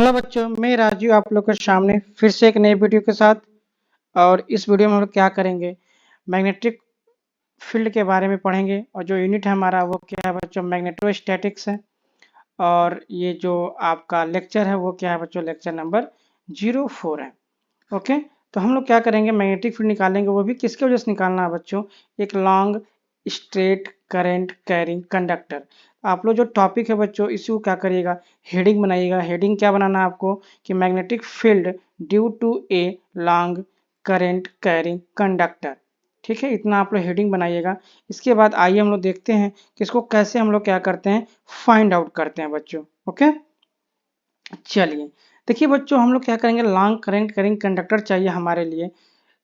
Hello बच्चों, मैं राजू आप लोग के सामने फिर से एक नई वीडियो के साथ। और इस वीडियो में हम लोग क्या करेंगे, मैग्नेटिक फील्ड के बारे में पढ़ेंगे। और जो यूनिट है हमारा वो क्या है बच्चों, मैग्नेटोस्टैटिक्स है। और ये जो आपका लेक्चर है वो क्या है बच्चों, लेक्चर नंबर 04 है। ओके, तो हम लोग क्या करेंगे, मैग्नेटिक फील्ड निकालेंगे। वो भी किसकी वजह से निकालना है बच्चों, एक long straight current carrying conductor. आप लोग जो टॉपिक है बच्चों, इसी को क्या करिएगा, हेडिंग बनाइएगा। हेडिंग क्या बनाना है आपको कि magnetic field due to a long current carrying conductor. ठीक है, इतना आप लोग हेडिंग बनाइएगा। इसके बाद आइए हम लोग देखते हैं कि इसको कैसे हम लोग क्या करते हैं, फाइंड आउट करते हैं बच्चों। ओके, चलिए देखिए बच्चों, हम लोग क्या करेंगे, लॉन्ग करंट कैरिंग कंडक्टर चाहिए हमारे लिए।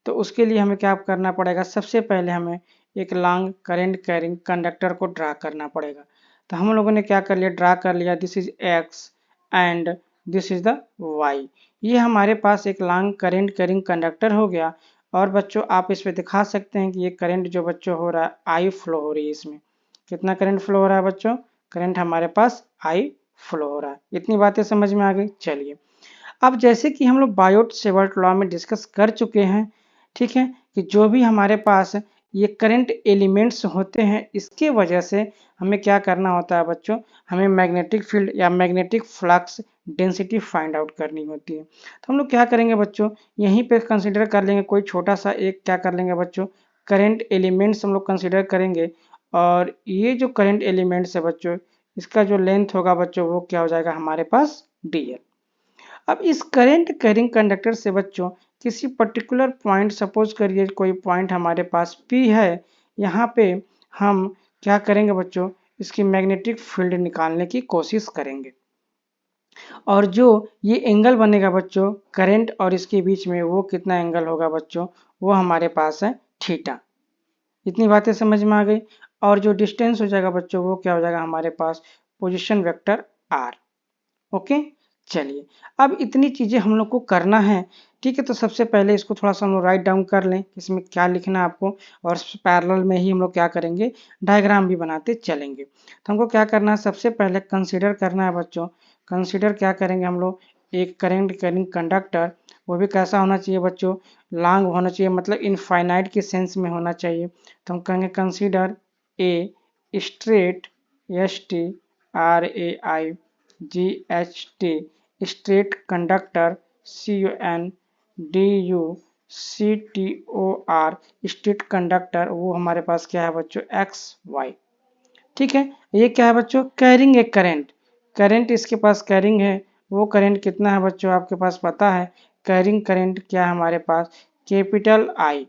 तो उसके लिए हमें क्या करना पड़ेगा, सबसे पहले हमें एक लॉन्ग करंट कैरिंग कंडक्टर को ड्रा करना पड़ेगा। तो हम लोगों ने क्या कर लिया, ड्रा कर लिया। This is X and this is the Y. ये हमारे पास एक लॉन्ग करंट कैरिंग कंडक्टर हो गया। और बच्चों आप इस पे दिखा सकते हैं कि ये करंट जो बच्चों हो रहा है, आई फ्लो हो रही है। इसमें कितना करंट फ्लो हो रहा है बच्चों, करंट हमारे पास आई फ्लो हो रहा है। इतनी बातें समझ में आ गई। चलिए, अब जैसे कि हम लोग बायोट सेवर्ट लॉ में डिस्कस कर चुके हैं, ठीक है, कि जो भी हमारे पास ये करंट एलिमेंट्स होते हैं, इसके वजह से हमें क्या करना होता है बच्चों, हमें मैग्नेटिक फील्ड या magnetic flux density find out करनी होती है। तो हम लोग क्या करेंगे बच्चों, यहीं पे कंसीडर कर लेंगे कोई छोटा सा एक, क्या कर लेंगे बच्चों, करंट एलिमेंट्स हम लोग कंसीडर करेंगे। और ये जो करंट एलिमेंट्स है बच्चों, इसका जो लेंथ होगा बच्चों, वो क्या हो जाएगा हमारे पास, dl। अब इस करंट कैरिंग कंडक्टर से बच्चों किसी पर्टिकुलर पॉइंट, सपोज करिए कोई पॉइंट हमारे पास P है, यहाँ पे हम क्या करेंगे बच्चों, इसकी मैग्नेटिक फील्ड निकालने की कोशिश करेंगे। और जो ये एंगल बनेगा बच्चों करंट और इसके बीच में, वो कितना एंगल होगा बच्चों, वो हमारे पास है थीटा। इतनी बातें समझ में आ गई। और जो डिस्टेंस हो जाएगा बच्चों, वो क्या हो जाएगा हमारे पास, पोजिशन वेक्टर r। ओके, चलिए अब इतनी चीजें हम लोग को करना है। ठीक है, तो सबसे पहले इसको थोड़ा सा हम लोग राइट डाउन कर लें, इसमें क्या लिखना है आपको। और पैरेलल में ही हम लोग क्या करेंगे, डायग्राम भी बनाते चलेंगे। तो हमको क्या करना है, सबसे पहले कंसीडर करना है बच्चों। कंसीडर क्या करेंगे हम लोग, एक करंट कैरिंग कंडक्टर। वो भी कैसा होना चाहिए बच्चों, लॉन्ग होना चाहिए, मतलब इनफाइनाइट के सेंस में होना चाहिए। तो हम कहेंगे consider a straight, STRAIGHT straight conductor, CONDUCTOR straight conductor. वो हमारे पास क्या है बच्चों, XY। ठीक है, ये क्या है बच्चों, कैरिंग एक करंट। करंट इसके पास कैरिंग है। वो करंट कितना है बच्चों, आपके पास पता है। कैरिंग करंट क्या है हमारे पास, कैपिटल I।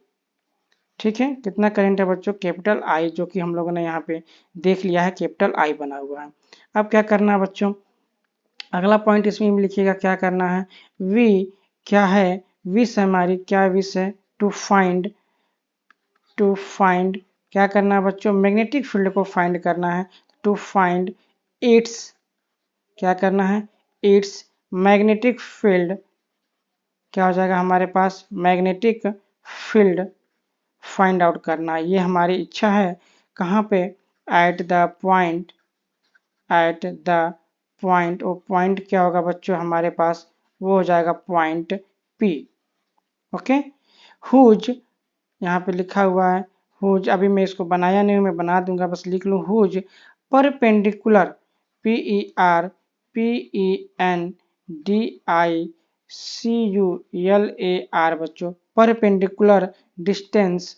ठीक है, कितना करंट है बच्चों, कैपिटल I, जो कि हम लोगों ने यहाँ पे देख लिया है, कैपिटल I बना हुआ है। अब क्या करना है बच्चों, अगला पॉइंट इसमें लिखिएगा, क्या करना है, V क्या है, विश हमारी क्या विश है, टू फाइंड क्या करना है बच्चों, मैग्नेटिक फील्ड को फाइंड करना है। टू फाइंड इट्स, क्या करना है, इट्स मैग्नेटिक फील्ड। क्या हो जाएगा हमारे पास, मैग्नेटिक फील्ड फाइंड आउट करना, ये हमारी इच्छा है। कहाँ पे, at the point, at the point. वो पॉइंट क्या होगा बच्चों हमारे पास, वो हो जाएगा पॉइंट P। ओके, हुज यहाँ पे लिखा हुआ है, हुज अभी मैं इसको बनाया नहीं हूँ, मैं बना दूंगा, बस लिख लूँ हुज परपेंडिकुलर, PERPENDICULAR बच्चों, परपेंडिकुलर डिस्टेंस।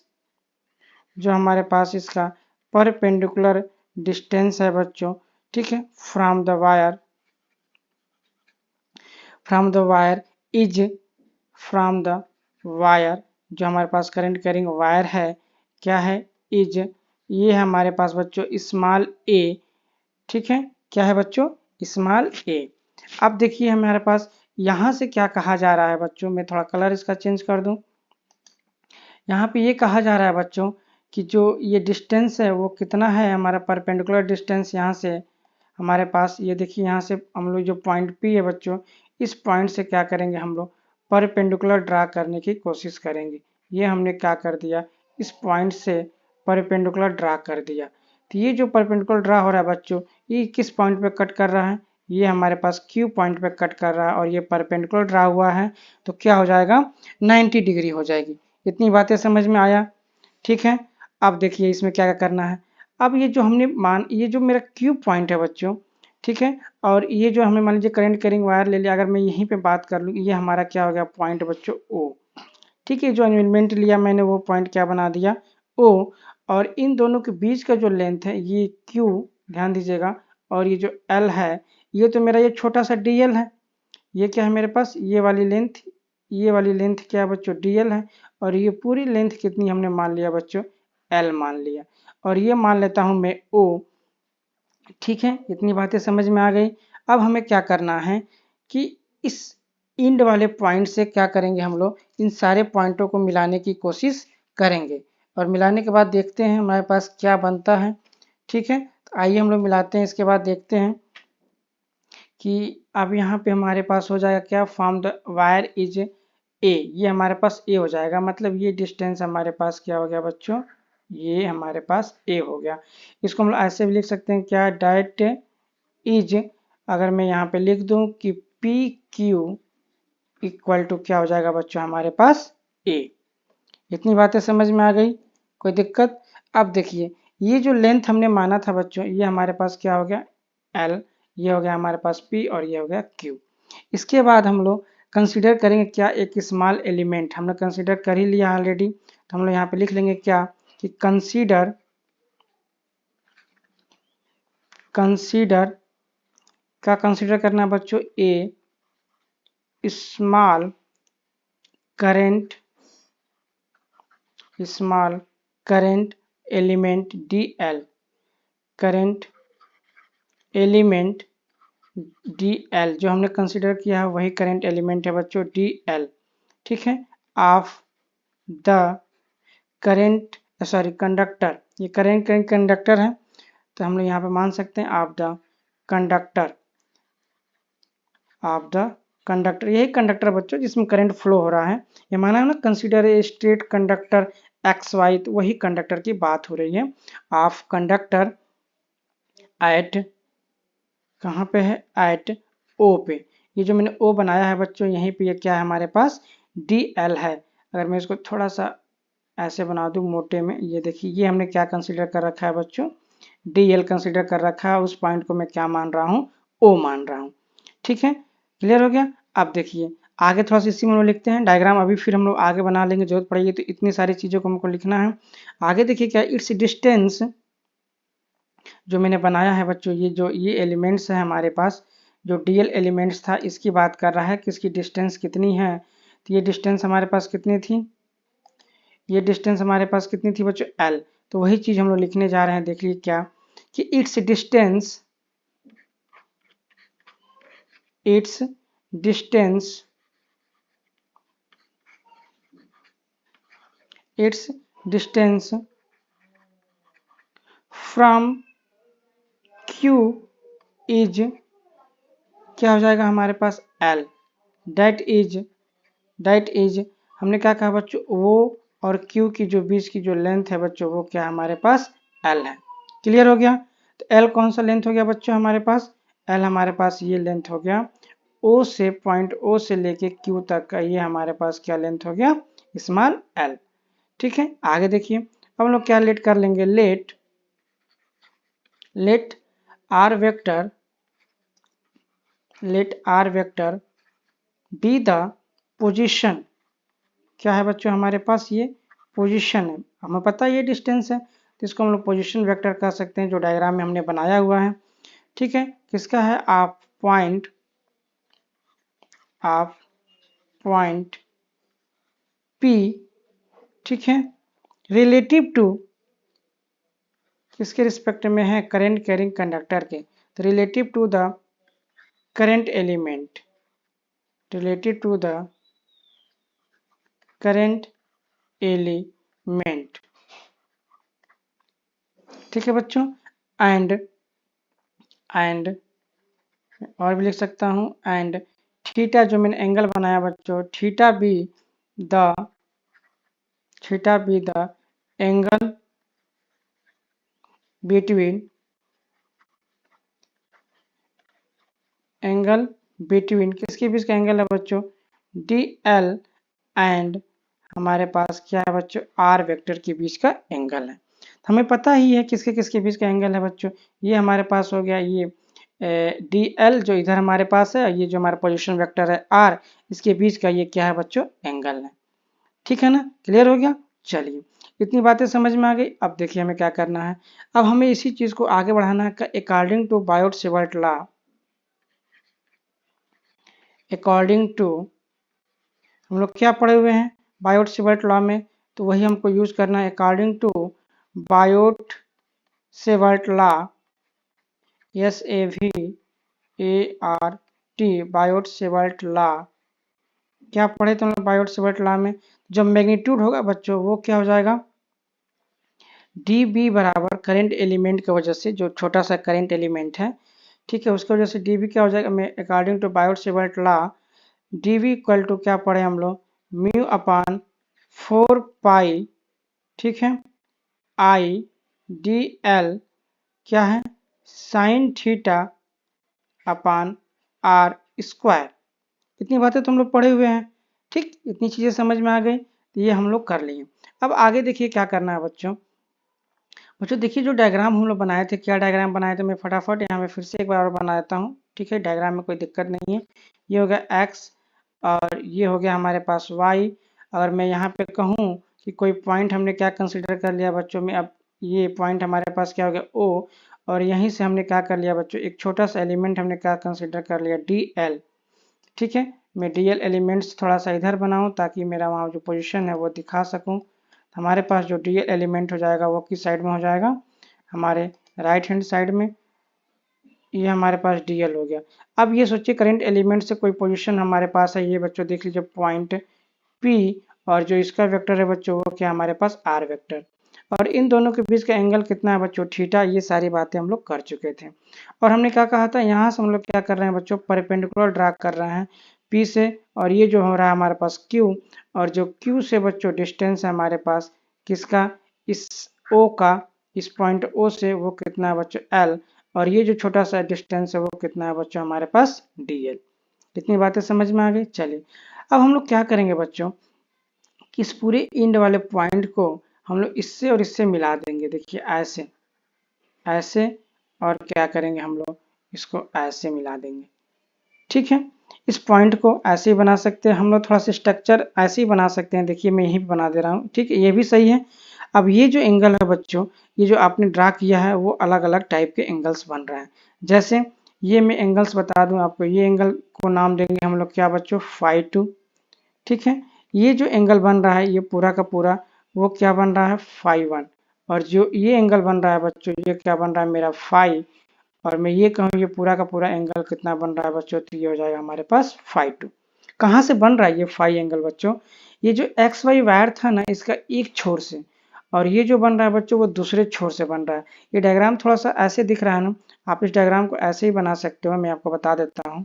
जो हमारे पास इसका परपेंडिकुलर डिस्टेंस है बच्चों, ठीक है, from the wire, from the wire is, from the wire, जो हमारे पास करंट कैरिंग वायर है, क्या है, इज, ये हमारे पास बच्चों स्मॉल a। ठीक है, क्या है बच्चों, स्मॉल a। अब देखिए हमारे पास यहाँ से क्या कहा जा रहा है बच्चों, मैं थोड़ा कलर इसका चेंज कर दूं। यहाँ पे ये कहा जा रहा है बच्चों कि जो ये डिस्टेंस है वो कितना है, हमारा परपेंडिकुलर डिस्टेंस यहाँ से हमारे पास, ये देखिए यहाँ से हम लोग जो पॉइंट P है बच्चों, इस पॉइंट से क्या करेंगे हम लोग, परपेंडिकुलर ड्रा करने की कोशिश करेंगे। ये हमने क्या कर दिया, इस पॉइंट से परपेंडिकुलर ड्रा कर दिया। तो ये जो परपेंडिकुलर ड्रा हो रहा है बच्चों, ये किस पॉइंट पे कट कर रहा है, ये हमारे पास Q पॉइंट पे कट कर रहा है और ये परपेंडिकुलर ड्रा हुआ है, तो क्या हो जाएगा 90 डिग्री हो जाएगी। इतनी बातें समझ में आया, ठीक है। अब देखिए इसमें क्या क्या करना है। अब ये जो हमने ये जो मेरा Q पॉइंट है बच्चों, ठीक है, और ये जो हमने मान लीजिए करंट कैरिंग वायर ले लिया, अगर मैं यहीं पे बात कर लूँ, ये हमारा क्या हो गया पॉइंट बच्चों O, ठीक है। जो एलिमेंट लिया मैंने वो पॉइंट क्या बना दिया O, और इन दोनों के बीच का जो लेंथ है ये Q, ध्यान दीजिएगा, और ये जो L है, ये तो मेरा ये छोटा सा DL है। ये क्या है मेरे पास, ये वाली लेंथ क्या है बच्चों DL है, और ये पूरी लेंथ कितनी हमने मान लिया बच्चों L मान लिया, और ये मान लेता हूं मैं O, ठीक है। इतनी बातें समझ में आ गई। अब हमें क्या करना है कि इस इंड वाले पॉइंट से क्या करेंगे, हम लोग इन सारे पॉइंटों को मिलाने की कोशिश करेंगे, और मिलाने के बाद देखते हैं हमारे पास क्या बनता है, ठीक है। तो आइए हम लोग मिलाते हैं, इसके बाद देखते हैं कि अब यहाँ पे हमारे पास हो जाएगा क्या, form the wire is a, ये हमारे पास ए हो जाएगा, मतलब ये डिस्टेंस हमारे पास क्या हो गया बच्चों, ये हमारे पास ए हो गया। इसको हम लोग ऐसे भी लिख सकते हैं क्या, डायरेक्ट इज, अगर मैं यहाँ पे लिख दूं कि पी क्यू इक्वल टू क्या हो जाएगा बच्चों हमारे पास ए। इतनी बातें समझ में आ गई, कोई दिक्कत। अब देखिए ये जो लेंथ हमने माना था बच्चों, ये हमारे पास क्या हो गया L, ये हो गया हमारे पास P, और ये हो गया Q। इसके बाद हम लोग कंसीडर करेंगे क्या, एक स्मॉल एलिमेंट हमने कंसीडर कर ही लिया ऑलरेडी, तो हम लोग यहाँ पे लिख लेंगे क्या कि कंसीडर क्या कंसीडर करना है बच्चों, a small current element DL, current element DL, जो हमने कंसीडर किया है वही करंट एलिमेंट है बच्चों DL, ठीक है। ऑफ द करंट कंडक्टर, ये करंट कंडक्टर है, तो हम लोग यहाँ पे मान सकते हैं ऑफ द कंडक्टर, यही कंडक्टर बच्चों जिसमें करंट फ्लो हो रहा है। ये माना है ना, consider a straight conductor XY, तो वही कंडक्टर की बात हो रही है। ऑफ कंडक्टर एट, कहाँ पे है, एट O पे, ये जो मैंने O बनाया है बच्चों यहीं पे, ये क्या है हमारे पास DL है। अगर मैं इसको थोड़ा सा ऐसे बना दूं मोटे में, ये देखिए ये हमने क्या कंसीडर कर रखा है बच्चों, DL कंसीडर कर रखा है, उस पॉइंट को मैं क्या मान रहा हूँ, O मान रहा हूँ, ठीक है। क्लियर हो गया। अब देखिए आगे थोड़ा सा इसी में हम लोग लिखते हैं डायग्राम, अभी फिर हम लोग आगे बना लेंगे, जरूरत पड़ेगी तो इतनी सारी चीज़ों को हमको लिखना है। आगे देखिए क्या, इट्स डिस्टेंस जो मैंने बनाया है बच्चों, ये एलिमेंट्स है हमारे पास, जो DL एलिमेंट्स था इसकी बात कर रहा है कि इसकी डिस्टेंस कितनी है, तो ये डिस्टेंस हमारे पास कितनी थी, ये डिस्टेंस हमारे पास कितनी थी बच्चों L। तो वही चीज हम लोग लिखने जा रहे हैं, देख लीजिए क्या कि it's distance from Q is, क्या हो जाएगा हमारे पास L, दैट इज हमने क्या कहा बच्चों, वो और Q की जो बीच की जो लेंथ है बच्चों वो क्या हमारे पास L है। क्लियर हो गया। तो L कौन सा लेंथ हो गया बच्चों हमारे पास, L हमारे पास ये लेंथ हो गया O से, पॉइंट O से लेके Q तक का, ये हमारे पास क्या लेंथ हो गया स्मॉल L, ठीक है। आगे देखिए अब हम लोग क्या लेट कर लेंगे, let R vector be the position, क्या है बच्चों हमारे पास ये पोजीशन है, हमें पता है ये डिस्टेंस है, तो इसको हम लोग पोजीशन वेक्टर कह सकते हैं, जो डायग्राम में हमने बनाया हुआ है, ठीक है। किसका है, आप पॉइंट P, ठीक है, रिलेटिव टू किसके रिस्पेक्ट में है, करंट कैरिंग कंडक्टर के, तो relative to the current element, relative to the current element, ठीक है बच्चों। एंड और भी लिख सकता हूँ, एंड थीटा जो मैंने एंगल बनाया बच्चों, theta be the angle between angle between, किसके बीच का एंगल है बच्चों, डी एल एंड हमारे पास क्या है बच्चों, आर वेक्टर के बीच का एंगल है। हमें पता ही है किसके किसके बीच का एंगल है बच्चों, ये हमारे पास हो गया ये डी एल जो इधर हमारे पास है, ये जो हमारा पोजीशन वेक्टर है आर, इसके बीच का ये क्या है बच्चों, एंगल है। ठीक है ना, क्लियर हो गया। चलिए इतनी बातें समझ में आ गई। अब देखिए हमें क्या करना है, अब हमें इसी चीज को आगे बढ़ाना है। According to Biot Savart law, according to हम लोग क्या पढ़े हुए हैं बायोट-सेवर्ट लॉ में, तो वही हमको यूज करना है। According to Biot Savart law, SAVART, Biot Savart law, क्या पढ़े तो हम लोग बायोट-सेवर्ट लॉ में, जब मैग्नीट्यूड होगा बच्चों वो क्या हो जाएगा, डी बी बराबर करेंट एलिमेंट की वजह से, जो छोटा सा करेंट एलिमेंट है, ठीक है, उसकी वजह से डी बी क्या हो जाएगा, मैं according to Biot Savart law D B equal to क्या पढ़े हम लोग, म्यू अपान 4 पाई, ठीक है, आई डी एल क्या है, sine theta upon R square. इतनी बातें तो हम लोग पढ़े हुए हैं। ठीक, इतनी चीजें समझ में आ गई, तो ये हम लोग कर लिए। अब आगे देखिए क्या करना है बच्चों। बच्चों देखिए जो डायग्राम हम लोग बनाए थे, क्या डायग्राम बनाए थे, मैं फटाफट यहाँ पे फिर से एक बार और बना देता हूँ। ठीक है, डायग्राम में कोई दिक्कत नहीं है। ये हो गया एक्स और ये हो गया हमारे पास वाई। अगर मैं यहाँ पे कहूँ कि कोई पॉइंट हमने क्या कंसिडर कर लिया बच्चों में, अब ये पॉइंट हमारे पास क्या हो गया ओ, और यहीं से हमने क्या कर लिया बच्चों, एक छोटा सा एलिमेंट हमने क्या कंसिडर कर लिया, डी एल। ठीक है, मैं डी एल एलिमेंट्स थोड़ा सा इधर बनाऊँ ताकि मेरा वहाँ जो पोजिशन है वो दिखा सकूँ। हमारे पास जो डी एल एलिमेंट हो जाएगा वो किस साइड में हो जाएगा, हमारे राइट हैंड साइड में। ये हमारे पास डी एल हो गया। अब ये सोचिए करंट एलिमेंट से कोई पोजीशन हमारे पास है, ये बच्चों देख लीजिए पॉइंट P, और जो इसका वेक्टर है बच्चों वो क्या हमारे पास आर वेक्टर, और इन दोनों के बीच का एंगल कितना है बच्चों, थीटा। ये सारी बातें हम लोग कर चुके थे। और हमने क्या कहा था, यहाँ से हम लोग क्या कर रहे हैं बच्चों, परपेंडिकुलर ड्रा कर रहे हैं P से, और ये जो हो रहा है हमारे पास Q, और जो Q से बच्चों डिस्टेंस है हमारे पास किसका, इस O का, इस पॉइंट O से वो कितना है बच्चों L, और ये जो छोटा सा डिस्टेंस है वो कितना है बच्चों हमारे पास DL। इतनी बातें समझ में आ गई। चलिए अब हम लोग क्या करेंगे बच्चों, कि इस पूरे इंड वाले पॉइंट को हम लोग इससे और इससे मिला देंगे। देखिए ऐसे ऐसे, और क्या करेंगे हम लोग इसको ऐसे मिला देंगे। ठीक है, इस पॉइंट को ऐसे ही बना सकते हैं हम लोग, थोड़ा सा स्ट्रक्चर ऐसे ही बना सकते हैं। देखिए मैं यही बना दे रहा हूँ। ठीक है, ये भी सही है। अब ये जो एंगल है बच्चों, ये जो आपने ड्रा किया है वो अलग अलग टाइप के एंगल्स बन रहे हैं। जैसे ये मैं एंगल्स बता दूं आपको, ये एंगल को नाम देंगे हम लोग क्या बच्चों, फाई 2। ठीक है, ये जो एंगल बन रहा है ये पूरा का पूरा वो क्या बन रहा है, फाई 1। और जो ये एंगल बन रहा है बच्चों, ये क्या बन रहा है मेरा फाई, और मैं ये कहूँ ये पूरा का पूरा एंगल कितना बन रहा है बच्चों, तो ये हो जाएगा हमारे पास फाई 2। कहाँ से बन रहा है ये फाई एंगल बच्चों, ये जो एक्स वाई वायर था ना इसका एक छोर से, और ये जो बन रहा है बच्चों वो दूसरे छोर से बन रहा है। ये डायग्राम थोड़ा सा ऐसे दिख रहा है ना, आप इस डायग्राम को ऐसे ही बना सकते हो, मैं आपको बता देता हूँ।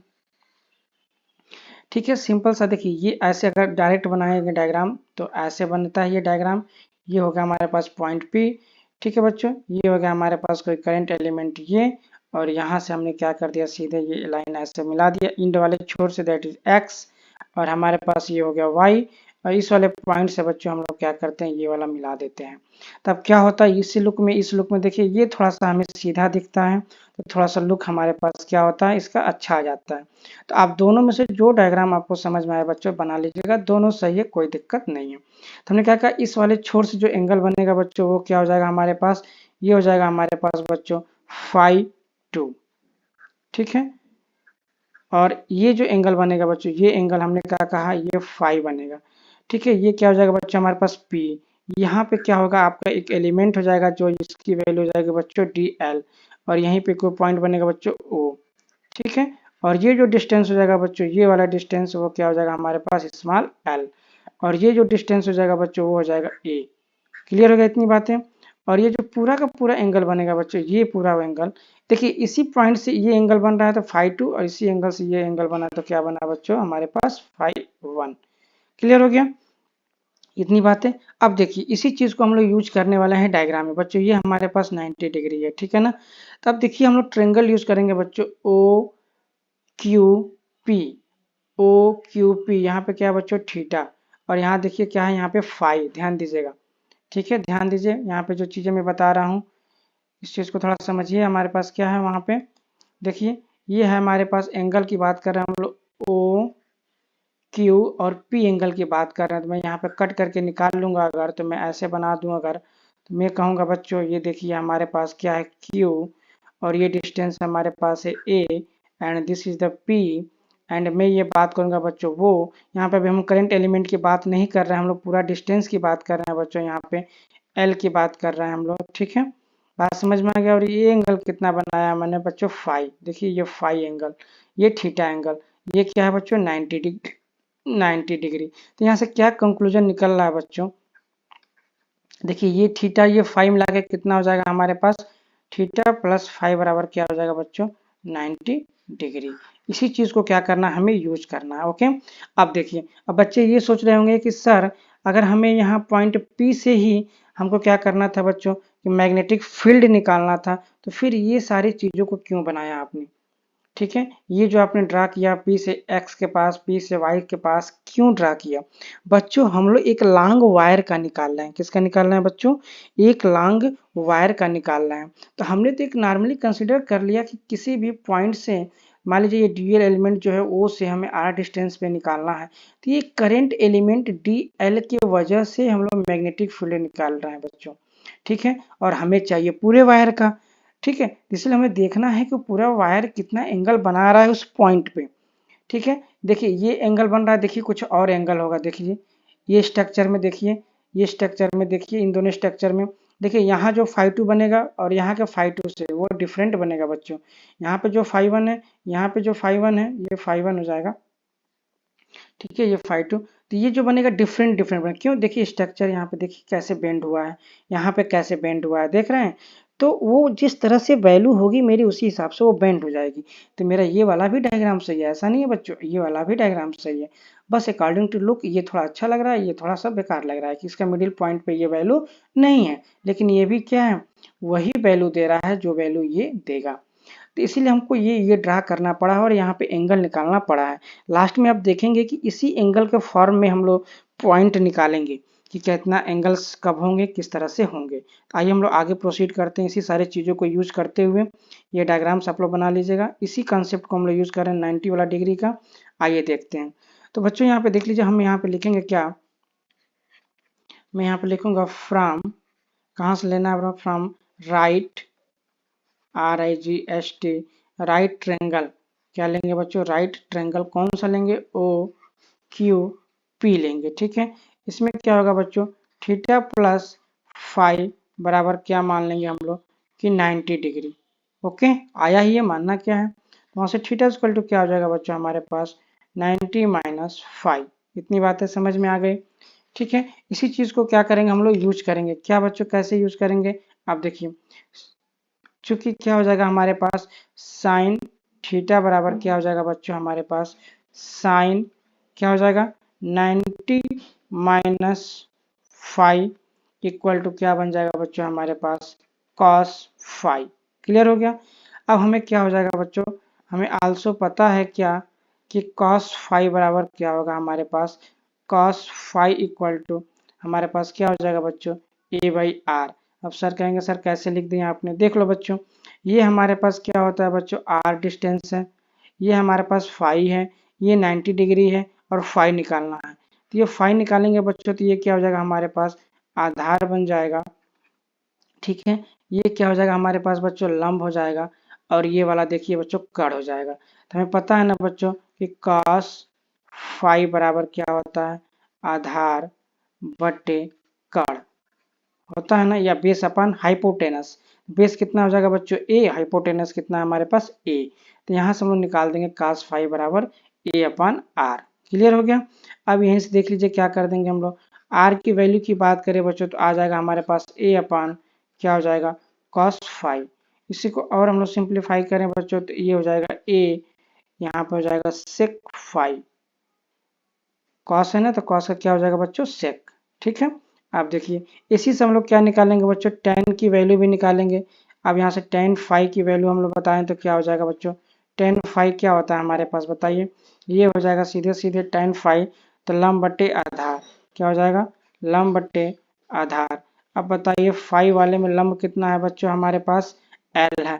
ठीक है, सिंपल सा देखिए, ये ऐसे अगर डायरेक्ट बनाएंगे डायग्राम तो ऐसे बनता है ये डायग्राम। ये हो गया हमारे पास पॉइंट P। ठीक है बच्चों, ये हो गया हमारे पास कोई करंट एलिमेंट ये, और यहाँ से हमने क्या कर दिया, सीधे ये लाइन ऐसे मिला दिया इंड वाले छोर से, दैट इज x, और हमारे पास ये हो गया y, और इस वाले पॉइंट से बच्चों हम लोग क्या करते हैं, ये वाला मिला देते हैं। तब क्या होता है इस लुक में देखिए, ये थोड़ा सा हमें सीधा दिखता है, तो थोड़ा सा लुक हमारे पास क्या होता है इसका अच्छा आ जाता है। तो आप दोनों में से जो डायग्राम आपको समझ में आए बच्चों बना लीजिएगा, दोनों सही है, कोई दिक्कत नहीं है। तो हमने क्या कहा, इस वाले छोर से जो एंगल बनेगा बच्चों वो क्या हो जाएगा हमारे पास, ये हो जाएगा हमारे पास बच्चों फाई 2। ठीक है, और ये जो एंगल बनेगा बच्चों, ये एंगल हमने क्या कहा, ये फाई बनेगा। ठीक है, ये क्या हो जाएगा बच्चों हमारे पास P। यहाँ पे क्या होगा, आपका एक एलिमेंट हो जाएगा जो इसकी वैल्यू हो जाएगी बच्चों DL, और यहीं पे कोई पॉइंट बनेगा बच्चों O। ठीक है, और ये जो डिस्टेंस हो जाएगा बच्चों, ये वाला डिस्टेंस वो क्या हो जाएगा हमारे पास स्मॉल l, और ये जो डिस्टेंस हो जाएगा बच्चों वो हो जाएगा a। क्लियर हो गया इतनी बातें। और ये जो पूरा का पूरा एंगल बनेगा बच्चों, ये पूरा एंगल देखिए, इसी पॉइंट से ये एंगल बन रहा है तो फाई 2, और इसी एंगल से ये एंगल बना तो क्या बना बच्चों हमारे पास फाई 1। क्लियर हो गया इतनी बातें। अब देखिए इसी चीज को हम लोग यूज करने वाले हैं डायग्राम में बच्चों, ये हमारे पास 90 डिग्री है। ठीक है ना, तो अब देखिए हम लोग ट्रेंगल यूज करेंगे बच्चों, O Q P, O Q P, यहाँ पे क्या है बच्चों थीटा, और यहाँ देखिए क्या है यहाँ पे फाई, ध्यान दीजिएगा। ठीक है, ध्यान दीजिए यहाँ पे जो चीज़ें मैं बता रहा हूँ इस चीज़ को थोड़ा समझिए। हमारे पास क्या है वहाँ पे देखिए, ये है हमारे पास एंगल की बात कर रहे हैं हम लोग, ओ क्यू और पी एंगल की बात कर रहे हैं। तो मैं यहाँ पे कट करके निकाल लूंगा, अगर तो मैं ऐसे बना दूं, अगर तो मैं कहूँगा बच्चों ये देखिए हमारे पास क्या है क्यू, और ये डिस्टेंस हमारे पास है A, and this is the P, एंड मैं ये बात करूंगा बच्चों वो, यहाँ पे भी हम करंट एलिमेंट की बात नहीं कर रहे हैं, हम लोग पूरा डिस्टेंस की बात कर रहे हैं बच्चों, यहाँ पे एल की बात कर रहे हैं हम लोग। ठीक है, बात समझ में आ गया। और ये एंगल कितना बनाया मैंने बच्चों फाई, देखिए ये फाई एंगल, ये थीटा एंगल, ये क्या है बच्चों 90 डिग्री, 90 डिग्री। तो यहाँ से क्या कंक्लूजन निकल रहा है बच्चों, देखिए ये थीटा ये फाई मिला के कितना हो जाएगा हमारे पास, थीटा प्लस फाई बराबर क्या हो जाएगा बच्चों 90 डिग्री। इसी चीज को क्या करना है हमें यूज करना है। ओके, अब देखिए, अब बच्चे ये सोच रहे होंगे कि सर अगर हमें यहाँ पॉइंट पी से ही हमको क्या करना था बच्चों कि मैग्नेटिक फील्ड निकालना था, तो फिर ये सारी चीजों को क्यों बनाया आपने। ठीक है, ये जो आपने ड्रा किया P से X के पास, P से Y के पास क्यों ड्रा किया बच्चों, हम लोग एक लॉन्ग वायर का निकाल रहे हैं। किसका निकालना है बच्चों, एक लॉन्ग वायर का निकाल रहे हैं। तो हमने तो एक नॉर्मली कंसिडर कर लिया कि किसी भी पॉइंट से मान लीजिए ये डीएल एलिमेंट जो है ओ से हमें आर डिस्टेंस पे निकालना है, तो ये करंट एलिमेंट डी एल की वजह से हम लोग मैग्नेटिक फील्ड निकाल रहे हैं बच्चों। ठीक है, और हमें चाहिए पूरे वायर का। ठीक है, इसलिए हमें देखना है कि पूरा वायर कितना एंगल बना रहा है उस पॉइंट पे। ठीक है, देखिए ये एंगल बन रहा है, देखिए कुछ और एंगल होगा, देखिए ये स्ट्रक्चर में देखिए, ये स्ट्रक्चर में देखिए, इन दोनों स्ट्रक्चर में देखिए यहाँ जो फाई टू बनेगा और यहाँ के फाई टू से वो डिफरेंट बनेगा बच्चों। यहाँ पे जो फाई वन है, यहाँ पे जो फाई वन है, ये फाई वन हो जाएगा। ठीक है, ये फाई टू, तो ये जो बनेगा डिफरेंट डिफरेंट बनेगा। क्यों, देखिए स्ट्रक्चर यहाँ पे देखिए कैसे बेंड हुआ है, यहाँ पे कैसे बेंड हुआ है, देख रहे हैं। तो वो जिस तरह से वैल्यू होगी मेरी उसी हिसाब से वो बेंड हो जाएगी। तो मेरा ये वाला भी डायग्राम सही है, ऐसा नहीं है बच्चों, ये वाला भी डायग्राम सही है। बस अकॉर्डिंग टू लुक ये थोड़ा अच्छा लग रहा है, ये थोड़ा सा बेकार लग रहा है कि इसका मिडिल पॉइंट पे ये वैल्यू नहीं है, लेकिन ये भी क्या है वही वैल्यू दे रहा है जो वैल्यू ये देगा। तो इसीलिए हमको ये ड्रा करना पड़ा और यहाँ पे एंगल निकालना पड़ा है। लास्ट में आप देखेंगे कि इसी एंगल के फॉर्म में हम लोग पॉइंट निकालेंगे कि कितना एंगल्स कब होंगे, किस तरह से होंगे। आइए हम लोग आगे प्रोसीड करते हैं इसी सारी चीज़ों को यूज करते हुए। ये डायग्राम्स आप लोग बना लीजिएगा, इसी कॉन्सेप्ट को हम लोग यूज कर रहे हैं 90 वाला डिग्री का। आइए देखते हैं। तो बच्चों यहाँ पे देख लीजिए, हम यहाँ पे लिखेंगे क्या, मैं यहाँ पे लिखूंगा फ्रॉम, कहाँ से लेना है from right, RIGST, right triangle, क्या लेंगे बच्चों राइट ट्रेंगल, कौन सा लेंगे OQP लेंगे। ठीक है, इसमें क्या होगा बच्चों थीटा प्लस फाई बराबर क्या मान लेंगे हम लोग कि 90 डिग्री। ओके, आया ही है, मानना क्या है, तो वहाँ से थीटा इक्वल टू क्या हो जाएगा बच्चों हमारे पास 90 माइनस फाइव। इतनी बातें समझ में आ गई। ठीक है, इसी चीज को क्या करेंगे हम लोग यूज करेंगे, क्या बच्चों कैसे यूज करेंगे, आप देखिए चूंकि क्या हो जाएगा हमारे पास साइन थीटा बराबर क्या हो जाएगा बच्चों हमारे पास साइन क्या हो जाएगा 90 माइनस फाइव इक्वल टू क्या बन जाएगा बच्चों हमारे पास कॉस फाइव। क्लियर हो गया। अब हमें क्या हो जाएगा बच्चों, हमें आल्सो पता है क्या कि कॉस फाइव बराबर क्या होगा हमारे पास कॉस फाइव इक्वल टू हमारे पास क्या हो जाएगा बच्चों A/R। अब सर कहेंगे सर कैसे लिख दिया आपने, देख लो बच्चों, ये हमारे पास क्या होता है बच्चों R डिस्टेंस है, ये हमारे पास फाई है, ये 90 डिग्री है और फाई निकालना है। तो ये फाई निकालेंगे बच्चों तो ये क्या हो जाएगा हमारे पास आधार बन जाएगा। ठीक है, ये क्या हो जाएगा हमारे पास बच्चों लंब हो जाएगा, और ये वाला देखिए बच्चों कड़ हो जाएगा। तो हमें पता है ना बच्चों कि cos फाई बराबर क्या होता है आधार बटे कड़ होता है ना, या बेस अपन हाइपोटेनस। बेस कितना हो जाएगा बच्चों ए, हाइपोटेनस कितना है हमारे पास ए। तो यहाँ से हम लोग निकाल देंगे cos फाइव बराबर A/R। क्लियर हो गया। अब यहीं से देख लीजिए क्या कर देंगे हम लोग, आर की वैल्यू की बात करें बच्चों तो आ जाएगा हमारे पास A/ क्या हो जाएगा cos फाइव। इसी को और हम लोग सिंप्लीफाई करें बच्चों तो ये हो जाएगा ए, यहाँ पे हो जाएगा सेक फाइव, कॉस है ना तो कॉस का क्या हो जाएगा बच्चों सेक। ठीक है, आप देखिए इसी से हम लोग क्या निकालेंगे बच्चों tan की वैल्यू भी निकालेंगे। अब यहाँ से tan फाइव की वैल्यू हम लोग बताएं तो क्या हो जाएगा बच्चों tan फाई क्या होता है हमारे पास बताइए। ये हो जाएगा सीधे सीधे tan फाई, तो लंब बटे आधार क्या हो जाएगा, लंब बटे आधार। अब बताइए फाई वाले में लंब कितना है बच्चों हमारे पास l है,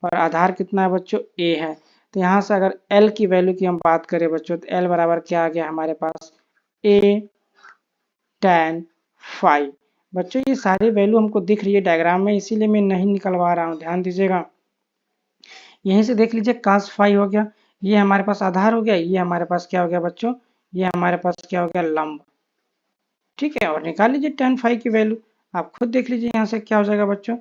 और आधार कितना है बच्चों a है। तो यहाँ से अगर l की वैल्यू की हम बात करें बच्चों, तो l बराबर क्या आ गया हमारे पास a tan फाई। बच्चों ये सारी वैल्यू हमको दिख रही है डायग्राम में, इसीलिए मैं नहीं निकलवा रहा हूँ, ध्यान दीजिएगा। यहीं से देख लीजिए cos फाई हो गया, ये हमारे पास आधार हो गया, ये हमारे पास क्या हो गया बच्चों, ये हमारे पास क्या हो गया लंब। ठीक है, और निकाल लीजिए tan फाई की वैल्यू, आप खुद देख लीजिए यहाँ से क्या हो जाएगा बच्चों,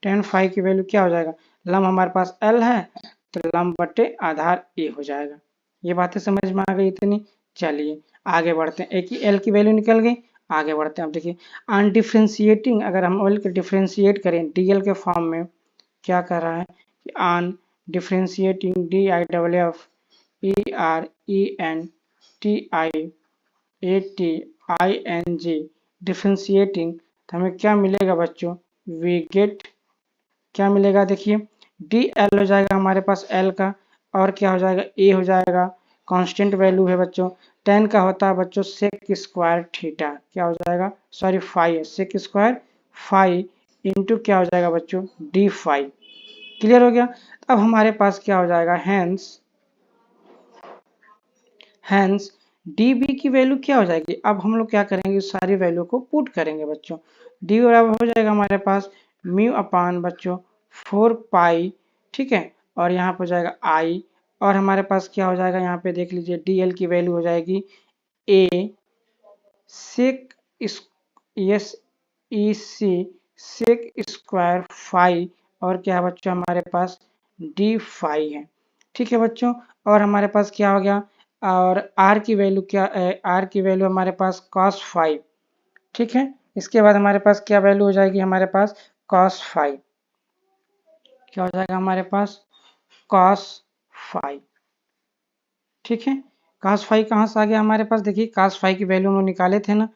tan फाई की वैल्यू क्या हो जाएगा, लंब हमारे पास l है, तो लंब बटे आधार a हो जाएगा। ये बातें समझ में आ गई इतनी। चलिए आगे बढ़ते हैं, एक ही l की वैल्यू निकल गई, आगे बढ़ते हैं। अब देखिए ऑन डिफ्रेंशिएटिंग, अगर हम l के डिफ्रेंशिएट करें dl के फॉर्म में, क्या कर रहा है कि on differentiating DIFF ERENTIATING differentiating, तो हमें क्या मिलेगा बच्चों, वी गेट क्या मिलेगा, देखिए DL हो जाएगा हमारे पास L का, और क्या हो जाएगा A हो जाएगा, कांस्टेंट वैल्यू है बच्चों, tan का होता है बच्चों सेक स्क्वायर थीटा, क्या हो जाएगा सॉरी फाई है, सेक स्क्वायर फाई इंटू क्या हो जाएगा बच्चों डी फाई। क्लियर हो गया। अब हमारे पास क्या हो जाएगा, हैंस dB की वैल्यू क्या हो जाएगी। अब हम लोग क्या करेंगे, सारी वैल्यू को पुट करेंगे बच्चों। d बराबर हो जाएगा हमारे पास म्यू अपान बच्चों 4 पाई, ठीक है, और यहाँ पर हो जाएगा i, और हमारे पास क्या हो जाएगा, यहाँ पे देख लीजिए dl की वैल्यू हो जाएगी a sec S E C sec square phi, और क्या है बच्चों हमारे पास डी फाई है। ठीक है बच्चों, और हमारे पास क्या हो गया, और r की वैल्यू क्या है, r की वैल्यू हमारे पास cos फाई। ठीक है, इसके बाद हमारे पास क्या वैल्यू हो जाएगी, हमारे पास cos फाई, क्या हो जाएगा हमारे पास cos फाई। ठीक है, cos फाई कहाँ से आ गया हमारे पास, देखिए cos फाई की वैल्यू हम लोग निकाले थे ना,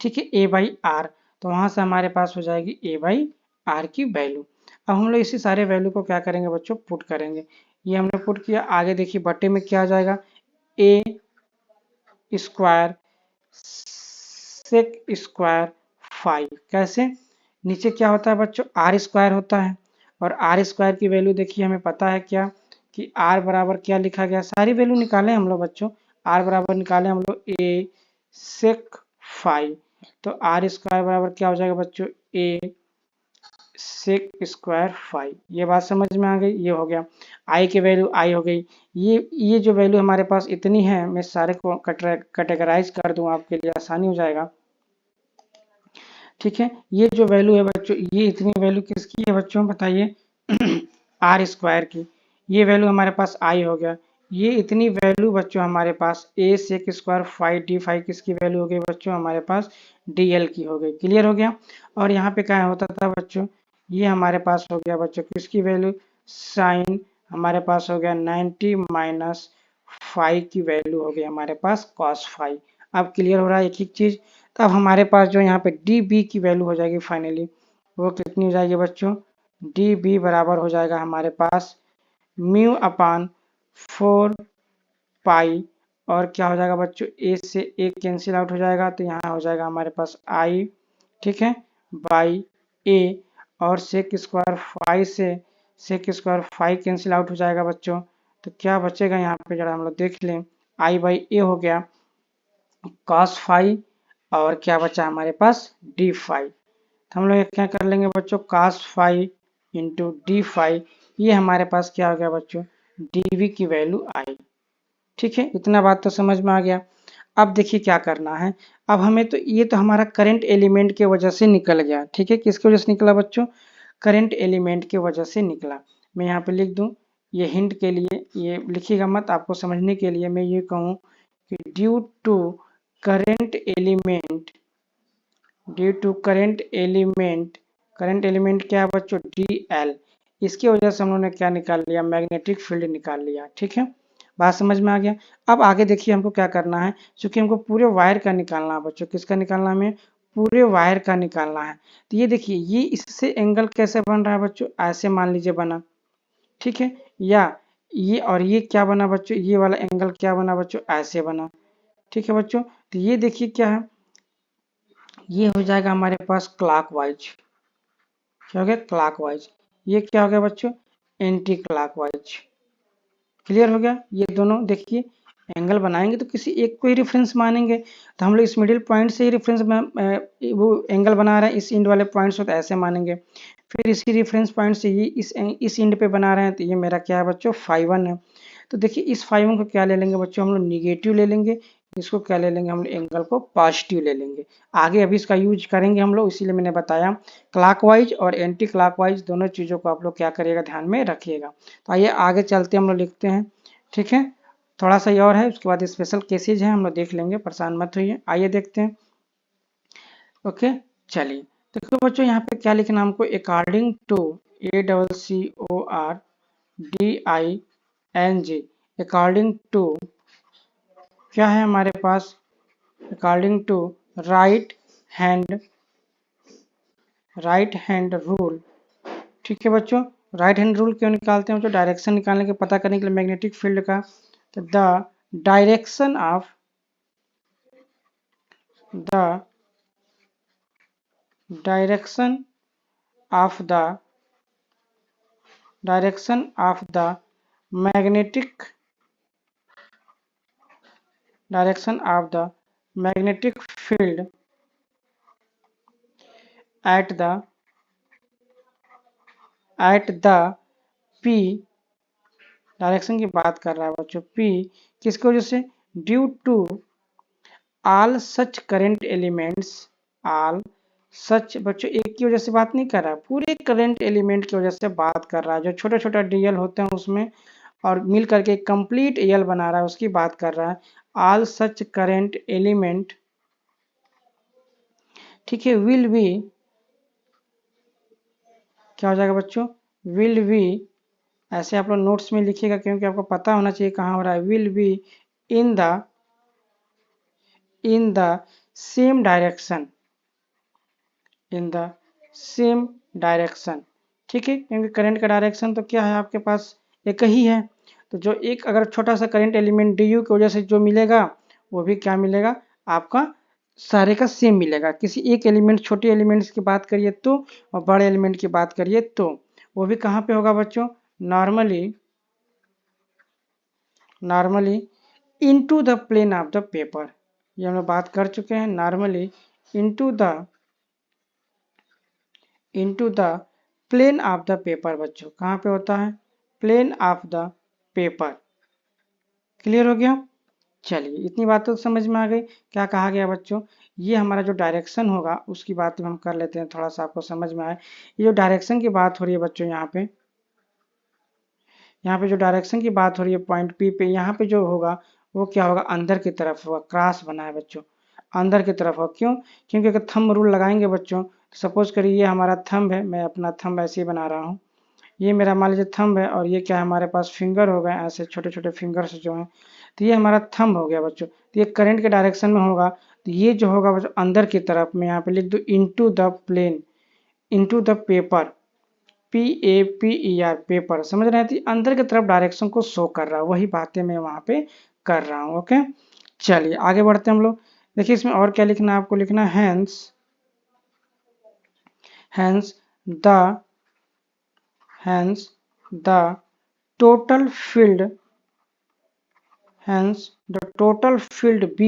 ठीक है, a बाई आर, तो वहां से हमारे पास हो जाएगी a बाई आर की वैल्यू। अब हम लोग इसी सारे वैल्यू को क्या करेंगे बच्चों, पुट करेंगे। ये हमने पुट किया, आगे देखिए बटे में क्या आ जाएगा, a square sec square five, कैसे, नीचे क्या होता है बच्चों आर स्क्वायर होता है, और आर स्क्वायर की वैल्यू देखिए हमें पता है क्या कि आर बराबर क्या लिखा गया, सारी वैल्यू निकाले हम लोग बच्चों, आर बराबर निकाले हम लोग ए सेक फाइव, तो आर स्क्वायर बराबर क्या हो जाएगा बच्चों ए सेक स्क्वायर फाइव। ये बात समझ में आ गई, ये हो गया आई की वैल्यू आई हो गई। ये जो वैल्यू हमारे पास इतनी है, मैं सारे को कैटेगराइज कर दूं आपके लिए आसानी हो जाएगा। ठीक है, ये जो वैल्यू है बच्चों, ये इतनी वैल्यू किसकी है बच्चों बताइए आर स्क्वायर की, ये वैल्यू हमारे पास आई हो गया। ये इतनी वैल्यू बच्चों हमारे पास A sec square five D five किसकी वैल्यू हो गई बच्चों, हमारे पास डी एल की हो गई। क्लियर हो गया। और यहाँ पे क्या होता था बच्चों, ये हमारे पास हो गया बच्चों किसकी वैल्यू, साइन हमारे पास हो गया 90 माइनस फाइव की वैल्यू हो गई हमारे पास कॉस फाइव। अब क्लियर हो रहा है एक एक चीज। तब हमारे पास जो यहाँ पे डी बी की वैल्यू हो जाएगी फाइनली, वो कितनी हो जाएगी बच्चों, डी बी बराबर हो जाएगा हमारे पास म्यू अपान 4 पाई, और क्या हो जाएगा बच्चों ए से ए कैंसिल आउट हो जाएगा, तो यहाँ हो जाएगा हमारे पास आई, ठीक है, बाई ए, और सेक स्क्वायर फाइव से sec square five cancel out हो जाएगा बच्चों, तो क्या बचेगा यहाँ पे जरा हम लोग देख लें, आई बाई ए हो गया cos फाइव, और क्या बचा हमारे पास डी फाइव। तो हम लोग क्या कर लेंगे बच्चों, cos five into D five, ये हमारे पास क्या हो गया बच्चों dv की वैल्यू आई। ठीक है, इतना बात तो समझ में आ गया। अब देखिए क्या करना है, अब हमें तो ये तो हमारा करंट एलिमेंट के वजह से निकल गया, ठीक है, किसकी वजह से निकला बच्चों, करंट एलिमेंट की वजह से निकला। मैं यहाँ पे लिख दूं, ये हिंट के लिए, ये लिखिएगा मत, आपको समझने के लिए मैं ये कहूँ कि due to current element, due to current element क्या है बच्चों डी एल, इसकी वजह से हम लोगों ने क्या निकाल लिया, मैग्नेटिक फील्ड निकाल लिया। ठीक है, बात समझ में आ गया। अब आगे देखिए हमको क्या करना है, क्योंकि हमको पूरे वायर का निकालना है बच्चों, किसका निकालना है, हमें पूरे वायर का निकालना है। तो ये देखिए ये इससे एंगल कैसे बन रहा है बच्चों, ऐसे मान लीजिए बना, ठीक है, या ये और ये क्या बना बच्चों, ये वाला एंगल क्या बना बच्चों, ऐसे बना। ठीक है बच्चों, तो ये देखिए क्या है, ये हो जाएगा हमारे पास क्लॉकवाइज। क्या हो गया, क्लॉकवाइज। ये क्या हो गया बच्चों, एंटी क्लॉकवाइज। क्लियर हो गया। ये दोनों देखिए एंगल बनाएंगे तो किसी एक को ही रेफरेंस मानेंगे, तो हम लोग इस मिडिल पॉइंट से ही रेफरेंस वो एंगल बना रहे हैं, इस इंड वाले पॉइंट्स को तो ऐसे मानेंगे। फिर इसी रेफरेंस पॉइंट से ये इस इंड पे बना रहे हैं, तो ये मेरा क्या है बच्चों, φ1 है। तो देखिए इस φ1 को क्या ले लेंगे बच्चों, हम लोग निगेटिव ले लेंगे, इसको क्या ले लेंगे, हम लोग एंगल को पॉजिटिव ले लेंगे। आगे अभी इसका यूज करेंगे हम लोग, इसीलिए मैंने बताया क्लॉकवाइज और एंटी क्लॉकवाइज दोनों चीज़ों को आप लोग क्या करिएगा, ध्यान में रखिएगा। तो आइए आगे चलते हम लोग लिखते हैं। ठीक है, थोड़ा सा ही और है, उसके बाद स्पेशल केसेज है, हम लोग देख लेंगे, परेशान मत होइए। आइए देखते हैं। ओके, चलिए देखो बच्चों यहाँ पे क्या लिखना हमको, according to, ACCORDING, according to क्या है हमारे पास, according to right hand rule. ठीक है बच्चों, राइट हैंड रूल क्यों निकालते हैं बच्चों, डायरेक्शन निकालने के, पता करने के लिए मैग्नेटिक फील्ड का। तो the direction of the magnetic field at the P, direction की बात कर रहा है बच्चों, P किसकी वजह से, due to all such current elements, all such बच्चों एक की वजह से बात नहीं कर रहा है, पूरे करंट एलिमेंट की वजह से बात कर रहा है, जो छोटा छोटा डीएल होते हैं उसमें और मिल करके कंप्लीट एल बना रहा है, उसकी बात कर रहा है। ऑल सच करेंट एलिमेंट, ठीक है, विल बी, क्या हो जाएगा बच्चों, विल बी, ऐसे आप लोग नोट्स में लिखिएगा क्योंकि आपको पता होना चाहिए कहाँ हो रहा है, will be in the same direction, in the same direction. ठीक है, क्योंकि करंट का डायरेक्शन तो क्या है आपके पास, एक ही है। तो जो एक अगर छोटा सा करंट एलिमेंट डी यू की वजह से जो मिलेगा, वो भी क्या मिलेगा आपका, सारे का सेम मिलेगा। किसी एक एलिमेंट, छोटे एलिमेंट्स की बात करिए तो, और बड़े एलिमेंट की बात करिए तो, वो भी कहाँ पे होगा बच्चों, normally into the plane of the paper. ये हम लोग बात कर चुके हैं, normally into the plane of the paper. बच्चों कहाँ पे होता है, plane of the paper. Clear हो गया। चलिए इतनी बात तो समझ में आ गई। क्या कहा गया बच्चों, ये हमारा जो डायरेक्शन होगा उसकी बात हम कर लेते हैं, थोड़ा सा आपको समझ में आए। ये जो डायरेक्शन की बात हो रही है बच्चों, यहाँ पे जो डायरेक्शन की बात हो रही है पॉइंट पी पे, यहाँ पे जो होगा वो क्या होगा, अंदर की तरफ होगा, क्रॉस बना है बच्चों, अंदर की तरफ होगा। क्यों, क्योंकि अगर थंब रूल लगाएंगे बच्चों, तो सपोज करिए ये हमारा थंब है, मैं अपना थंब ऐसे ही बना रहा हूँ, ये मेरा मान लीजिए थंब है, और ये क्या है हमारे पास फिंगर हो गए, ऐसे छोटे छोटे फिंगर्स जो हैं, तो ये हमारा थंब हो गया बच्चों। तो ये करंट के डायरेक्शन में होगा, तो ये जो होगा बच्चों अंदर की तरफ, मैं यहाँ पे लिख दूँ into the plane, into the paper, PAPER, paper, समझ रहे थे, अंदर की तरफ डायरेक्शन को शो कर रहा है, वही बातें मैं वहाँ पे कर रहा हूँ। ओके, चलिए आगे बढ़ते हैं हम लोग। देखिए इसमें और क्या लिखना है आपको, लिखना है hence the total field B।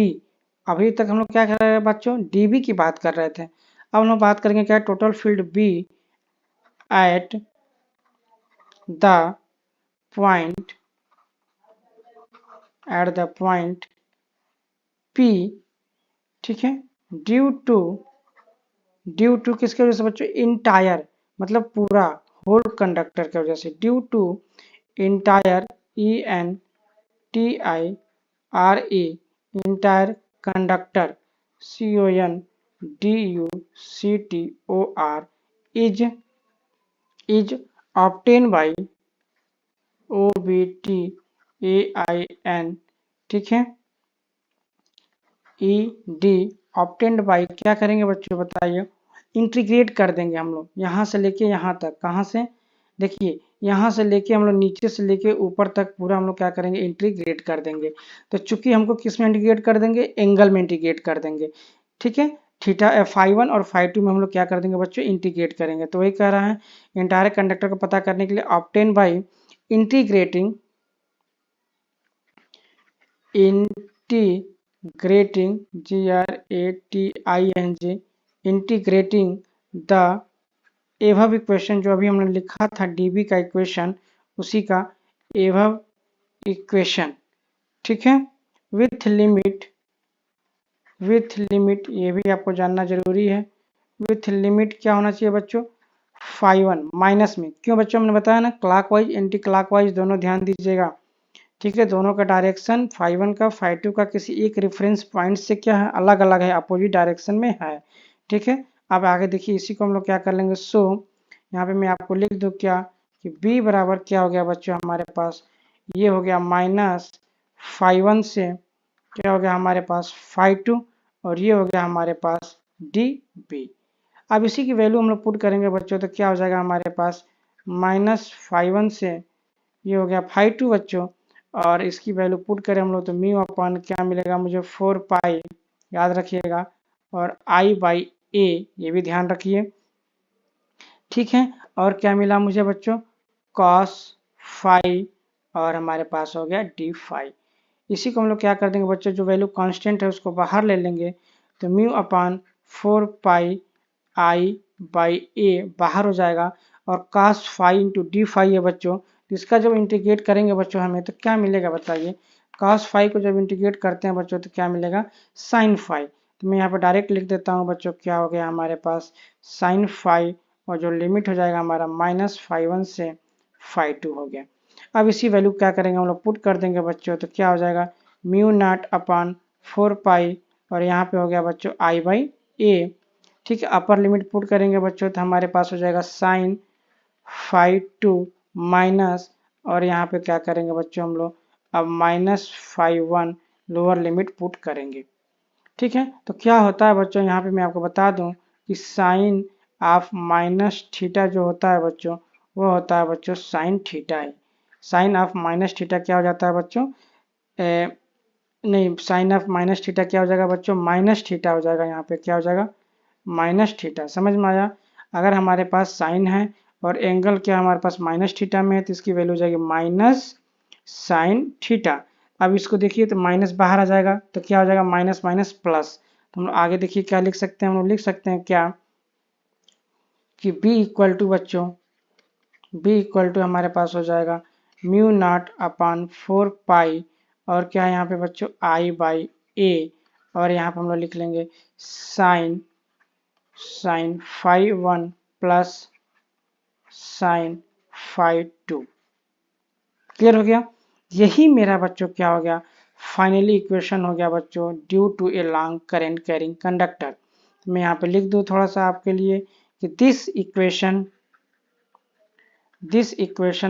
अभी तक हम लोग क्या कर रहे हैं बच्चों, DB की बात कर रहे थे, अब हम लोग बात करेंगे क्या, total field B at the point P। ठीक है, ड्यू टू किसके वजह से बच्चों, इंटायर, मतलब पूरा, होल कंडक्टर की वजह से, due to entire, ENTIRE, entire conductor, CONDUCTOR, is obtain by OBTAIN। ठीक है, ED ऑब्टेन्ड बाई, क्या करेंगे बच्चों बताइए, इंटीग्रेट कर देंगे हम लोग यहाँ से लेके यहाँ तक, कहाँ से, देखिए यहाँ से लेके हम लोग नीचे से लेके ऊपर तक पूरा हम लोग क्या करेंगे, इंटीग्रेट कर देंगे। तो चूंकि हमको किस में इंटीग्रेट कर देंगे, एंगल में इंटीग्रेट कर देंगे। ठीक है, थीटा φ1 और φ2 में हम लोग क्या कर देंगे बच्चों, इंटीग्रेट करेंगे। तो वही कह रहा है इंटायर कंडक्टर को पता करने के लिए obtain by integrating GRATING integrating the above equation, जो अभी हमने लिखा था डीबी का इक्वेशन, उसी का एवब इक्वेशन। ठीक है, विथ लिमिट ये भी आपको जानना जरूरी है। विथ लिमिट क्या होना चाहिए बच्चों, φ1 माइनस में। क्यों बच्चों, हमने बताया ना क्लॉकवाइज एंटी क्लॉकवाइज दोनों ध्यान दीजिएगा। ठीक है, दोनों का डायरेक्शन φ1 का φ2 का किसी एक रेफरेंस पॉइंट से क्या है, अलग अलग है, अपोजिट डायरेक्शन में है। ठीक है, अब आगे देखिए, इसी को हम लोग क्या कर लेंगे, सो यहाँ पे मैं आपको लिख दूँ क्या कि b बराबर क्या हो गया बच्चों हमारे पास, ये हो गया माइनस φ1 से क्या हो गया हमारे पास φ2, और ये हो गया हमारे पास db। अब इसी की वैल्यू हम लोग पुट करेंगे बच्चों, तो क्या हो जाएगा हमारे पास माइनस φ1 से ये हो गया φ2 बच्चों, और इसकी वैल्यू पुट करें हम लोग तो म्यू अपॉन क्या मिलेगा मुझे 4 पाई, याद रखिएगा, और आई बाई ए, ये भी ध्यान रखिए। ठीक है, और क्या मिला मुझे बच्चों, कॉस फाई, और हमारे पास हो गया डी फाई। इसी को हम लोग क्या कर देंगे बच्चों, जो वैल्यू कांस्टेंट है उसको बाहर ले लेंगे, तो mu upon 4 pi I by ए बाहर हो जाएगा, और cos phi into D phi है बच्चों। तो इसका जब इंटीग्रेट करेंगे बच्चों हमें तो क्या मिलेगा बताइए, कास फाई को जब इंटीग्रेट करते हैं बच्चों तो क्या मिलेगा, साइन फाई। तो मैं यहाँ पर डायरेक्ट लिख देता हूँ बच्चों, क्या हो गया हमारे पास साइन फाई, और जो लिमिट हो जाएगा हमारा माइनस φ1 से φ2 हो गया। अब इसी वैल्यू क्या करेंगे हम लोग, पुट कर देंगे बच्चों, तो क्या हो जाएगा म्यू नॉट अपान 4 पाई, और यहाँ पे हो गया बच्चों आई बाई ए। ठीक है, अपर लिमिट पुट करेंगे बच्चों तो हमारे पास हो जाएगा साइन φ2 माइनस, और यहाँ पे क्या करेंगे बच्चों हम लोग, अब माइनस φ1 लोअर लिमिट पुट करेंगे। ठीक है, तो क्या होता है बच्चों, यहाँ पे मैं आपको बता दूं कि साइन ऑफ माइनस थीटा जो होता है बच्चों, वो होता है बच्चों साइन थीटा है। साइन ऑफ माइनस थीटा क्या हो जाता है बच्चों, नहीं, साइन ऑफ माइनस थीटा क्या हो जाएगा बच्चों, माइनस थीटा हो जाएगा। यहाँ पे क्या हो जाएगा, माइनस थीटा। समझ में आया, अगर हमारे पास साइन है और एंगल क्या हमारे पास माइनस थीटा में है, तो इसकी वैल्यू हो जाएगी माइनस साइन थीटा। अब इसको देखिए तो माइनस बाहर आ जाएगा, तो क्या हो जाएगा माइनस माइनस प्लस। तो हम लोग आगे देखिए क्या लिख सकते हैं, हम लोग लिख सकते हैं क्या कि b इक्वल टू बच्चों, b इक्वल टू हमारे पास हो जाएगा म्यू नॉट अपान 4 पाई, और क्या है यहाँ पे बच्चों आई बाई ए, और यहाँ पे हम लोग लिख लेंगे साइन φ1 प्लस साइन φ2। क्लियर हो गया, यही मेरा बच्चों क्या हो गया, फाइनली इक्वेशन हो गया बच्चों, due to a long current carrying conductor. मैं यहाँ पे लिख दूँ थोड़ा सा आपके लिए कि दिस इक्वेशन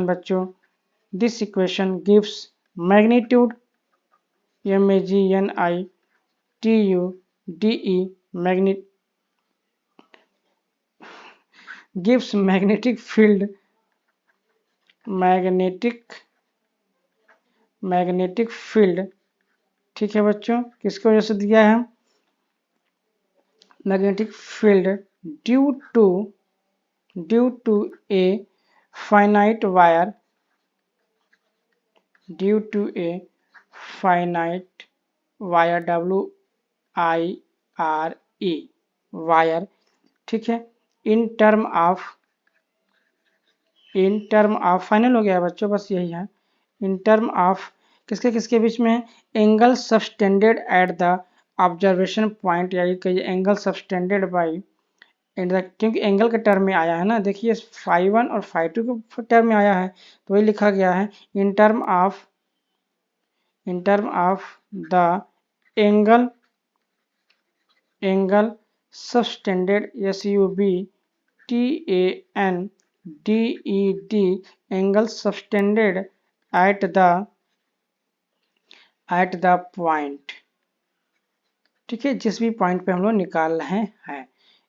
बच्चों, this equation gives magnitude MAGNITUDE gives magnetic field ठीक है बच्चों, किसकी वजह से दिया है, magnetic field due to a finite wire, WIRE wire. ठीक है, इन टर्म ऑफ फाइनल हो गया बच्चों, बस यही है, इन टर्म ऑफ किसके किसके बीच में है, angle subtended at the observation point, यानी कि एंगल सबटेंडेड बाई क्योंकि एंगल के टर्म में आया है ना, देखिए φ1 और φ2 के टर्म में आया है, तो वही लिखा गया है in term of the angle subtended SUBTANDED angle subtended at the point. ठीक है, जिस भी पॉइंट पे हम लोग निकाल रहे हैं,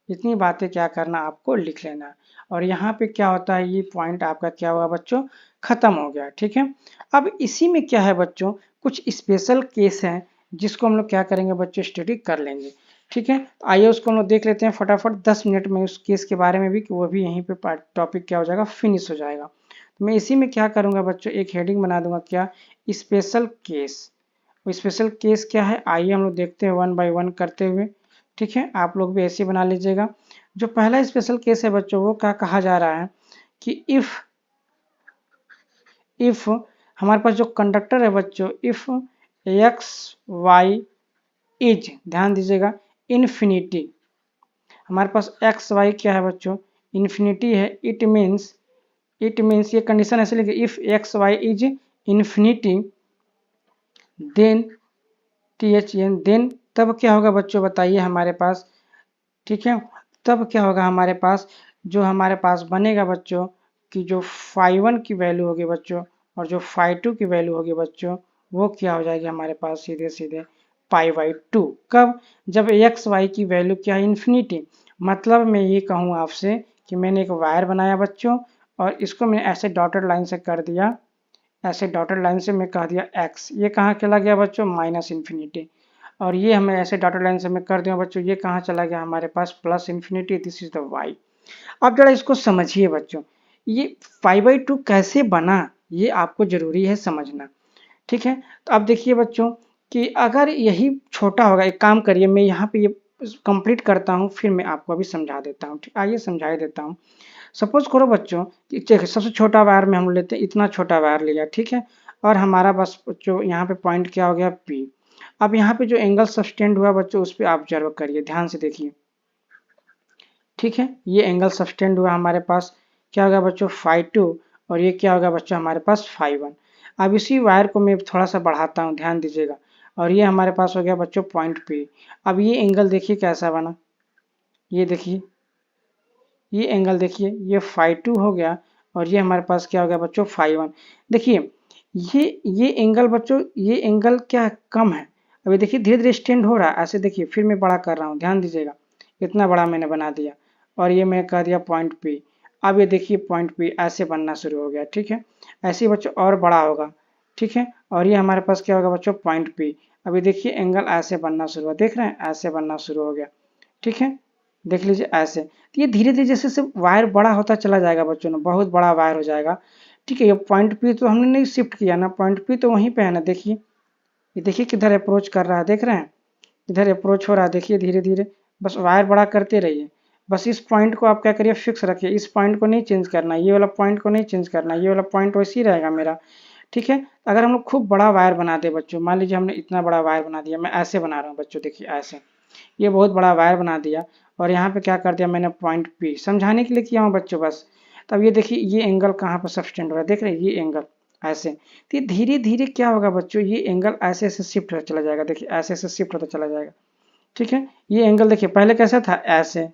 इतनी बातें क्या करना, आपको लिख लेना। और यहाँ पे क्या होता है, ये पॉइंट आपका क्या हुआ बच्चों, खत्म हो गया। ठीक है, अब इसी में क्या है बच्चों, कुछ स्पेशल केस हैं जिसको हम लोग क्या करेंगे बच्चों, स्टडी कर लेंगे। ठीक है, तो आइए उसको हम लोग देख लेते हैं फटाफट 10 मिनट में उस केस के बारे में भी, कि वो भी यहीं पे टॉपिक क्या हो जाएगा, फिनिश हो जाएगा। तो मैं इसी में क्या करूँगा बच्चों, एक हेडिंग बना दूंगा, क्या, स्पेशल केस। स्पेशल केस क्या है, आइए हम लोग देखते हैं वन बाय वन करते हुए। ठीक है, आप लोग भी ऐसे बना लीजिएगा। जो पहला स्पेशल केस है बच्चों, वो क्या कहा जा रहा है कि इफ हमारे पास जो कंडक्टर है बच्चों, इफ एक्स वाई इज, ध्यान दीजिएगा, इन्फिनिटी, हमारे पास एक्स वाई क्या है बच्चों, इन्फिनिटी है। इट मीन्स ये कंडीशन ऐसे लिखिए, if X Y is infinity then then तब क्या होगा बच्चों, बताइए हमारे पास। ठीक है, तब क्या होगा हमारे पास, जो हमारे पास बनेगा बच्चों, कि जो φ1 की वैल्यू होगी बच्चों और जो φ2 की वैल्यू होगी बच्चों, वो क्या हो जाएगी हमारे पास, सीधे सीधे π/2। कब, जब एक्स वाई की वैल्यू क्या है, इन्फिनिटी। मतलब मैं ये कहूँ आपसे कि मैंने एक वायर बनाया बच्चों, और इसको मैंने ऐसे डॉटेड लाइन से कर दिया, ऐसे डॉटेड लाइन से मैं कह दिया x, ये कहाँ चला गया बच्चों, माइनस इन्फिनिटी। और ये हमें ऐसे डॉटेड लाइन से मैं कर दिया बच्चों, ये कहाँ चला गया हमारे पास, plus infinity, this is the y। अब जरा इसको समझिए बच्चों, ये 5/2 कैसे बना, ये आपको जरूरी है समझना। ठीक है, तो अब देखिए बच्चों कि अगर यही छोटा होगा, एक काम करिए, मैं यहाँ पे ये कंप्लीट करता हूँ, फिर मैं आपको अभी समझा देता हूँ। ठीक, आइए समझा देता हूँ। सपोज करो बच्चों कि सबसे छोटा वायर में हम लेते हैं, इतना छोटा वायर लिया। ठीक है, और हमारा बस जो यहाँ पे पॉइंट क्या हो गया, P। अब यहाँ पे जो एंगल सब्सटेंड हुआ बच्चों, उस पर ऑब्जर्व करिए, ध्यान से देखिए। ठीक है, ये एंगल सब्सटेंड हुआ हमारे पास, क्या होगा बच्चों, φ2, और ये क्या होगा बच्चों हमारे पास φ1। अब इसी वायर को मैं थोड़ा सा बढ़ाता हूँ, ध्यान दीजिएगा, और ये हमारे पास हो गया बच्चों पॉइंट P। अब ये एंगल देखिए कैसा बना, ये देखिए, ये एंगल देखिए, ये φ2 हो गया, और ये हमारे पास क्या हो गया बच्चों, φ1। देखिए ये एंगल बच्चों, ये एंगल क्या है, कम है। अभी देखिए धीरे धीरे एक्सटेंड हो रहा है, ऐसे देखिए, फिर मैं बड़ा कर रहा हूँ, ध्यान दीजिएगा, इतना बड़ा मैंने बना दिया, और ये मैं कह दिया पॉइंट P। अब ये देखिए पॉइंट P ऐसे बनना शुरू हो गया। ठीक है, ऐसे ही बच्चों और बड़ा होगा। ठीक है, और ये हमारे पास क्या होगा बच्चों, पॉइंट P। अभी देखिए एंगल ऐसे बनना शुरू हुआ, देख रहे हैं, ऐसे बनना शुरू हो गया। ठीक है, देख लीजिए ऐसे। तो ये धीरे धीरे जैसे से वायर बड़ा होता चला जाएगा बच्चों ना, बहुत बड़ा वायर हो जाएगा। ठीक है, ये पॉइंट P तो हमने नहीं शिफ्ट किया ना, पॉइंट P तो वहीं पे है ना, देखिए, ये देखिए किधर अप्रोच कर रहा है, देख रहे हैं, इधर अप्रोच हो रहा है, देखिए धीरे धीरे। बस वायर बड़ा करते रहिए, बस इस पॉइंट को आप क्या करिए, फिक्स रखिए, इस पॉइंट को नहीं चेंज करना, ये वाला पॉइंट को नहीं चेंज करना, ये वाला पॉइंट वैसे ही रहेगा मेरा। ठीक है, अगर हम लोग खूब बड़ा वायर बना दे बच्चों, मान लीजिए हमने इतना बड़ा वायर बना दिया, मैं ऐसे बना रहा हूँ बच्चों, देखिए ऐसे, ये बहुत बड़ा वायर बना दिया, और यहाँ पे क्या कर दिया मैंने, पॉइंट P, समझाने के लिए किया हूँ बच्चों बस। तब ये देखिए ये एंगल कहाँ पर सब्सटेंड हो रहा है, देख रहे हैं, ये एंगल ऐसे। तो धीरे धीरे क्या होगा बच्चों, ये एंगल ऐसे ऐसे शिफ्ट होता चला जाएगा, देखिए ऐसे ऐसे शिफ्ट होता चला जाएगा। ठीक है, ये एंगल देखिए पहले कैसा था, ऐसे,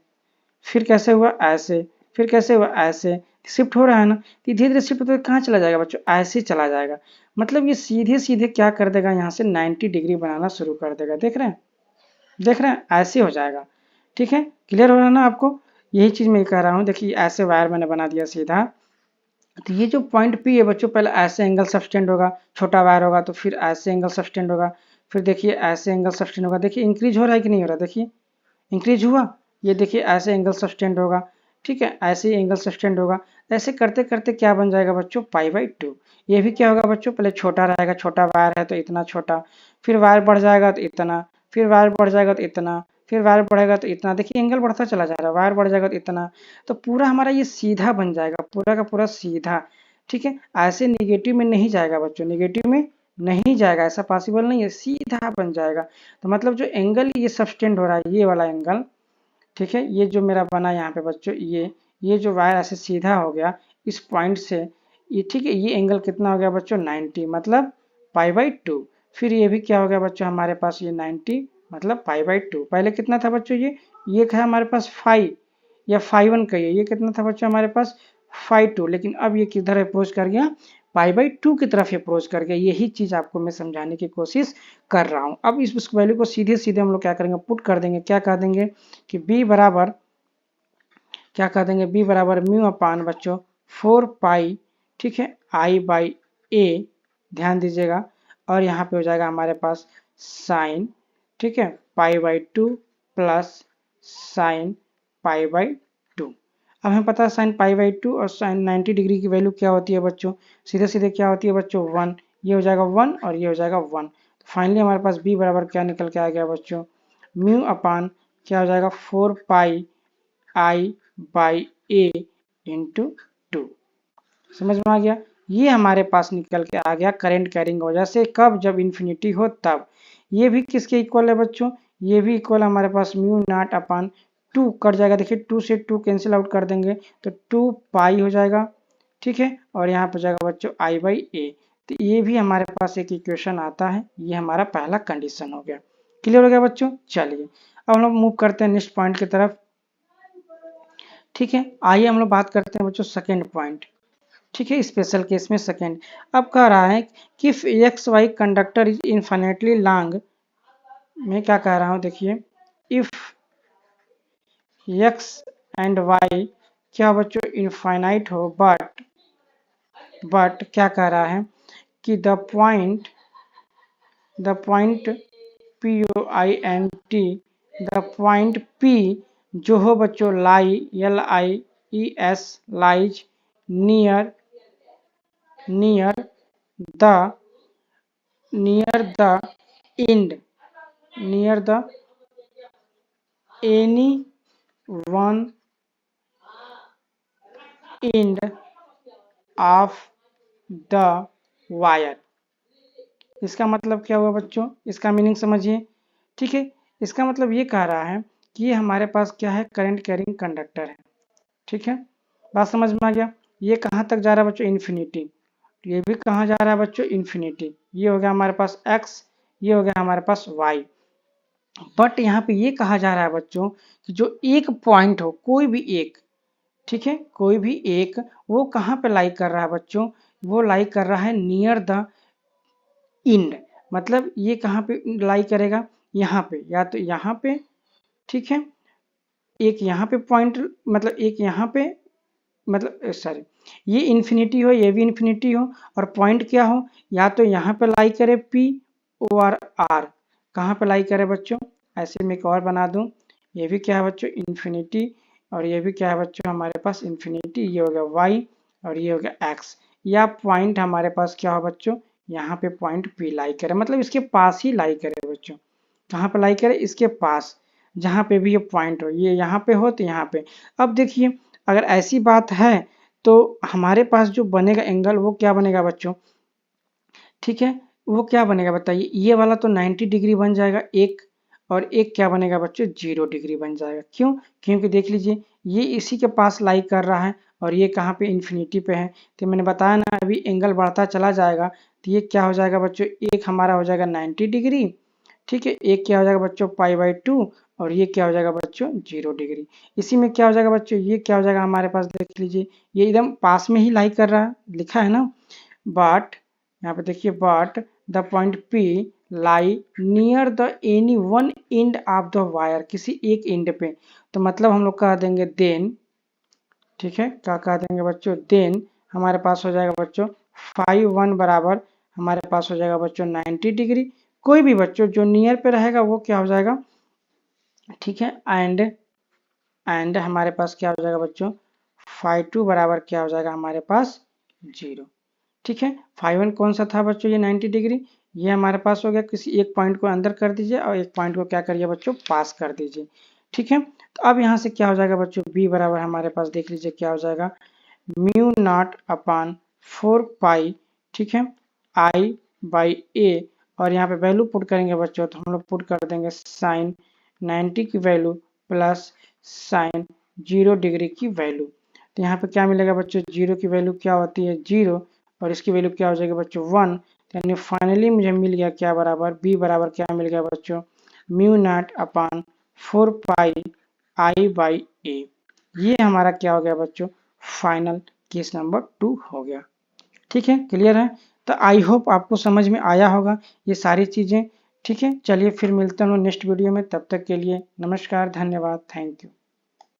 फिर कैसे हुआ, ऐसे, फिर कैसे हुआ, ऐसे, शिफ्ट हो रहा है ना। तो धीरे धीरे शिफ्ट होते कहाँ चला जाएगा बच्चों, ऐसे चला जाएगा। मतलब ये सीधे सीधे क्या कर देगा, यहाँ से 90 डिग्री बनाना शुरू कर देगा, देख रहे हैं, देख रहे हैं, ऐसे हो जाएगा। ठीक है, क्लियर हो रहा है ना आपको, यही चीज मैं कह रहा हूँ। देखिए ऐसे वायर मैंने बना दिया सीधा। तो ये जो पॉइंट P है बच्चों, पहले ऐसे एंगल सब्सटेंड होगा, छोटा वायर होगा, तो फिर ऐसे एंगल सब्सटेंड होगा, फिर देखिए ऐसे एंगल सब्सटेंड होगा, देखिए इंक्रीज हो रहा है कि नहीं हो रहा, देखिए इंक्रीज हुआ, ये देखिए ऐसे एंगल सब्सटेंड होगा। ठीक है, ऐसे ही एंगल सब्सटेंड होगा, ऐसे करते करते क्या बन जाएगा बच्चों, π/2। ये भी क्या होगा बच्चों, पहले छोटा रहेगा, छोटा वायर है तो इतना छोटा, फिर वायर बढ़ जाएगा तो इतना, फिर वायर बढ़ जाएगा तो इतना, फिर वायर बढ़ेगा तो इतना, देखिए एंगल बढ़ता चला जा रहा है, वायर बढ़ जाएगा तो इतना। तो पूरा हमारा ये सीधा बन जाएगा, पूरा का पूरा सीधा। ठीक है, ऐसे निगेटिव में नहीं जाएगा बच्चों, निगेटिव में नहीं जाएगा, ऐसा पॉसिबल नहीं है, सीधा बन जाएगा। तो मतलब जो एंगल ये सब्सटेंड हो रहा है, ये वाला एंगल, ठीक है, ये जो मेरा बना यहाँ पे बच्चों, ये जो वायर ऐसे सीधा हो गया इस पॉइंट से, ये ठीक है, ये एंगल कितना हो गया बच्चों, 90, मतलब π/2। फिर ये भी क्या हो गया बच्चों हमारे पास, ये 90 मतलब π/2। पहले कितना था बच्चों, ये है हमारे पास या φ1 का, ये कितना था बच्चों हमारे पास, φ2। लेकिन अब ये किधर अप्रोच कर गया, π/2 की तरफ अप्रोच कर गया। यही चीज आपको मैं समझाने की कोशिश कर रहा हूँ। अब इस वैल्यू को सीधे सीधे हम लोग क्या करेंगे, पुट कर देंगे, क्या कर देंगे कि b बराबर क्या कर देंगे, b बराबर म्यू अपान बच्चों 4 पाई, ठीक है, i बाई a, ध्यान दीजिएगा, और यहाँ पे हो जाएगा हमारे पास साइन, ठीक है, pi by 2 plus sine pi by 2। अब हमें पता है साइन पाई बाई 2 और साइन 90 डिग्री की वैल्यू क्या होती है बच्चों, सीधे सीधे क्या होती है बच्चों 1, ये हो जाएगा 1 और ये हो जाएगा 1। तो फाइनली हमारे पास b बराबर क्या निकल के आ गया बच्चों, म्यू अपान क्या हो जाएगा 4 पाई i बाई a इंटू 2। समझ में आ गया, ये हमारे पास निकल के आ गया करंट कैरिंग वजह से, कब, जब इन्फिनिटी हो तब। ये भी किसके इक्वल है बच्चों, ये भी इक्वल हमारे पास म्यू नॉट अपान 2 कट जाएगा, देखिए 2 से 2 कैंसिल आउट कर देंगे तो 2 पाई हो जाएगा, ठीक है, और यहाँ पर जाएगा बच्चों i बाई a। तो ये भी हमारे पास एक इक्वेशन आता है, ये हमारा पहला कंडीशन हो गया। क्लियर हो गया बच्चों, चलिए अब हम लोग मूव करते हैं नेक्स्ट पॉइंट की तरफ, ठीक है। आइए हम लोग बात करते हैं बच्चों सेकेंड पॉइंट, ठीक है, स्पेशल केस में सेकेंड। अब कह रहा है कि X Y conductor is infinitely long, मैं क्या कह रहा हूं देखिए, इफ एक्स एंड वाई क्या बच्चों इनफाइनाइट हो, बट क्या कह रहा है कि the point P O I N T, the point P जो हो बच्चों lie LIES lies near the end, near the any one end of the wire। इसका मतलब क्या हुआ बच्चों, इसका मीनिंग समझिए, ठीक है। इसका मतलब ये कह रहा है कि ये हमारे पास क्या है, करंट कैरिंग कंडक्टर है, ठीक है, बात समझ में आ गया। ये कहाँ तक जा रहा है बच्चों, इन्फिनिटी, ये भी कहाँ जा रहा है बच्चों, इन्फिनिटी। ये हो गया हमारे पास x, ये हो गया हमारे पास y। बट यहाँ पे ये कहा जा रहा है बच्चों कि जो एक पॉइंट हो, कोई भी एक, ठीक है, कोई भी एक, वो कहाँ पे लाई कर रहा है बच्चों, वो लाई कर रहा है नियर द इंड। मतलब ये कहाँ पे लाई करेगा, यहाँ पे, या तो यहाँ पे, ठीक है, एक यहाँ पे पॉइंट, मतलब एक यहाँ पे, मतलब सॉरी, ये इन्फिनिटी हो, ये भी इन्फिनिटी हो, और पॉइंट क्या हो, या तो यहाँ पे लाई करे P और R, कहाँ पे लाई करे बच्चों, ऐसे में एक और बना दूं, ये भी क्या है बच्चों इन्फिनिटी, और ये भी क्या है बच्चों हमारे पास इन्फिनिटी, ये हो गया y और ये हो गया x, या पॉइंट हमारे पास क्या हो बच्चों, यहाँ पे पॉइंट P लाई करे, मतलब इसके पास ही लाई करे बच्चों, कहाँ पे लाई करे, इसके पास, जहाँ पे भी ये पॉइंट हो, ये यहाँ पे हो तो यहाँ पे। अब देखिए अगर ऐसी बात है तो हमारे पास जो बनेगा एंगल वो क्या बनेगा बच्चों, ठीक है, वो क्या बनेगा बताइए, ये वाला तो 90 डिग्री बन जाएगा एक, और एक क्या बनेगा बच्चों 0 डिग्री बन जाएगा। क्यों, क्योंकि देख लीजिए ये इसी के पास लाई कर रहा है और ये कहाँ पे इन्फिनिटी पे है। तो मैंने बताया ना अभी एंगल बढ़ता चला जाएगा, तो ये क्या हो जाएगा बच्चों, एक हमारा हो जाएगा 90 डिग्री, ठीक है, एक क्या हो जाएगा बच्चों पाई बाई 2, और ये क्या हो जाएगा बच्चों 0 डिग्री। इसी में क्या हो जाएगा बच्चों, ये क्या हो जाएगा हमारे पास, देख लीजिए ये एकदम पास में ही लाई कर रहा है, लिखा है ना, बट यहाँ पे देखिए but the point P lie near the any one end of the wire, किसी एक एंड पे, तो मतलब हम लोग कह देंगे देन, ठीक है, क्या कह देंगे बच्चों, देन हमारे पास हो जाएगा बच्चों 5 1 बराबर हमारे पास हो जाएगा बच्चों 90 डिग्री। कोई भी बच्चों जो नियर पे रहेगा वो क्या हो जाएगा, ठीक है, एंड हमारे पास क्या हो जाएगा बच्चों 5 2 बराबर क्या हो जाएगा हमारे पास 0, ठीक है। 5 1 कौन सा था बच्चों, ये 90 डिग्री, ये हमारे पास हो गया, किसी एक पॉइंट को अंदर कर दीजिए और एक पॉइंट को क्या करिए बच्चों पास कर दीजिए, ठीक है। तो अब यहाँ से क्या हो जाएगा बच्चों, b बराबर हमारे पास देख लीजिए क्या हो जाएगा, म्यू नॉट अपान 4 पाई, ठीक है, i बाई a, और यहाँ पे वैल्यू पुट करेंगे बच्चों, तो हम लोग पुट कर देंगे साइन 90 की वैल्यू प्लस साइन 0 डिग्री की वैल्यू। तो यहाँ पे क्या मिलेगा बच्चों, 0 की वैल्यू क्या होती है 0, और इसकी वैल्यू क्या हो जाएगी बच्चों 1, यानी फाइनली मुझे मिल गया क्या बराबर, b बराबर क्या मिल गया बच्चों, mu naught upon 4 pi i by a। ये हमारा क्या हो गया बच्चों, फाइनल केस नंबर 2 हो गया, ठीक है, क्लियर है। तो आई होप आपको समझ में आया होगा ये सारी चीज़ें, ठीक है। चलिए फिर मिलते हैं नेक्स्ट वीडियो में, तब तक के लिए नमस्कार, धन्यवाद, थैंक यू।